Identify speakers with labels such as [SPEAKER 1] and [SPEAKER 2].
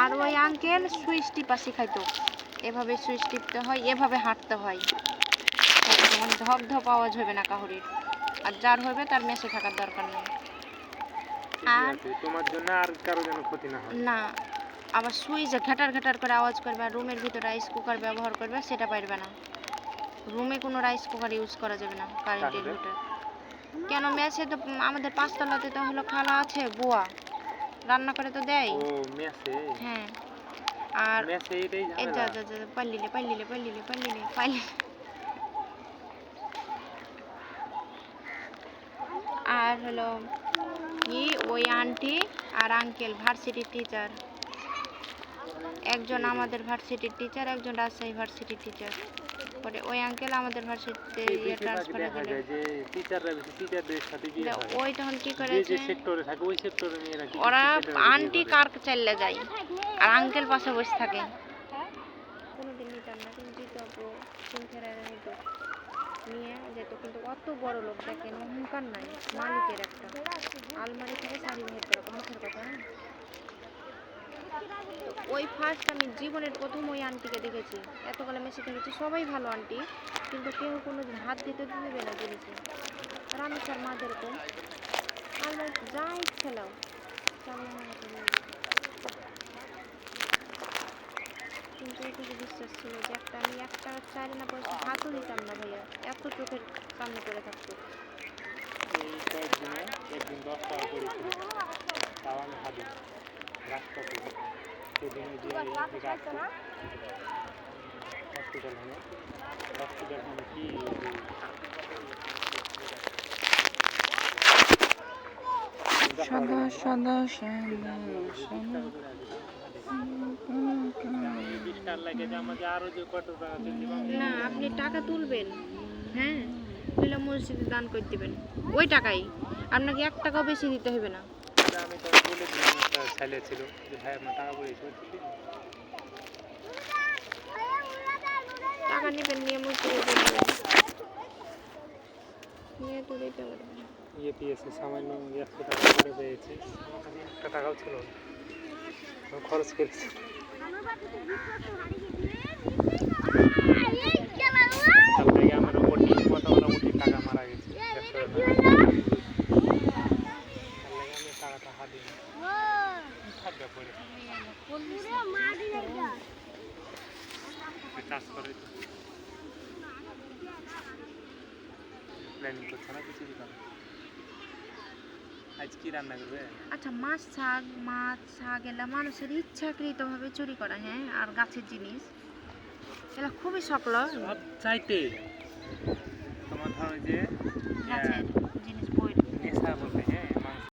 [SPEAKER 1] আর ওই uncle switch টিপা শিখাইতো, এভাবে সুইচ টিপতে হয়, এভাবে হাঁটতে হয়, তখন ধপ ধপ আওয়াজ হবে না কাহুরির। আর যার হবে তার মেসে থাকার দরকার নেই। আর
[SPEAKER 2] তোমার জন্য আর কারো যেন ক্ষতি না হয়।
[SPEAKER 1] না, আবার সুইচে ঘাটার ঘাটার করে আওয়াজ করবে, আর রুমের ভিতরে রাইস কুকার ব্যবহার করবে সেটা পারবে না। রুমে কোনো রাইস কুকার ইউজ করা যাবে না কারেন্টের ভিতরে। কেন, মেসে তো আমাদের 5 তলাতে তো হলো খালা আছে, বুয়া রান্না করে তো দেয়।
[SPEAKER 2] ও মেসে?
[SPEAKER 1] হ্যাঁ। আর
[SPEAKER 2] মেসে এটাই
[SPEAKER 1] এই
[SPEAKER 2] ঝামেলা।
[SPEAKER 1] যা পাল্লিলে আর হলো কি, ওই আন্টি আর আঙ্কেল ভার্সিটির টিচার, একজন আমাদের ভার্সিটির টিচার, একজন রাজশাহী ভার্সিটির টিচার। পরে ওই আঙ্কেল আমাদের ভার্সিটিতে ট্রান্সফার হয়ে গেলেন।
[SPEAKER 2] যে টিচাররা বেশি টিচারদের সাথে বিয়ে হয়।
[SPEAKER 1] ওই তখন কি
[SPEAKER 2] যে
[SPEAKER 1] করেছে,
[SPEAKER 2] সেক্টরে থাকে ওই সেক্টরে মেয়েরা কি
[SPEAKER 1] ওরা আন্টি কার চাইলে যায় আর আঙ্কেল পাশে বসে থাকে। কোনোদিন নিতাম না, কিন্তু আপু সিনথেরারা নিত, নিয়ে যেত। কিন্তু অত বড় লোক, দেখেন অহংকার নাই, মালিকের একটা আলমারি থেকে শাড়ি বের করা মুখের কথা। ওই ফার্স্ট আমি জীবনের প্রথম ওই আন্টিকে দেখেছি, এতকালে মেসে দেখেছি সবাই ভালো আন্টি, কিন্তু কেউ কোনো হাত দিতে দিবে না জিনিসে। আর আমি তার মা যেরকম আলমারি যা ইচ্ছে নাও, কিন্তু এটুকু বিশ্বাস ছিল যে আমি একটা চাইলে না পয়সা হাতও দিতাম না ভাইয়া, এত চোখের সামনে করে থাকতো।
[SPEAKER 2] এই কয়েকদিনে একদিন 10 টাকা করেছিল, তাও আমি ভাবি রাস্তা থেকে সেদিনে যে হসপিটাল মানে কি
[SPEAKER 1] সাদা সাদা না, আপনি টাকা তুলবেন, হ্যাঁ তুলে মসজিদে দান করে দিবেন, ওই টাকাই আপনাকে 1 টাকাও বেশি দিতে হবে না।
[SPEAKER 2] আমি তো বলে দিলাম, একটা ছেলে ছিল যে ভাই আপনার টাকা পড়েছে,
[SPEAKER 1] টাকা নেবেন, নিয়ে মসজিদে দিয়ে দিবেন, নিয়ে তো দিতে পারবেন।
[SPEAKER 2] ইয়ে পেয়েছে সামান্য 100 টাকা করে পেয়েছে, একটা টাকাও ছিল না, খরচ করেছে। তার থেকে আমার ওটি কতগুলো ওটি টাকা মারা গেছে, 100 টাকা। আমি টাকাটা হাতে থাকবে পরে কাজ করে প্ল্যানিং করছে না কিছু দিতে। আজ কি রান্না করবে?
[SPEAKER 1] আচ্ছা, মাছ শাক এলা মানুষের ইচ্ছাকৃতভাবে চুরি করা, হ্যাঁ, আর গাছের জিনিস এলা খুবই সকল
[SPEAKER 2] সব চাইতে তোমার ধরো যে
[SPEAKER 1] গাছের জিনিস বই
[SPEAKER 2] নেশা বলতে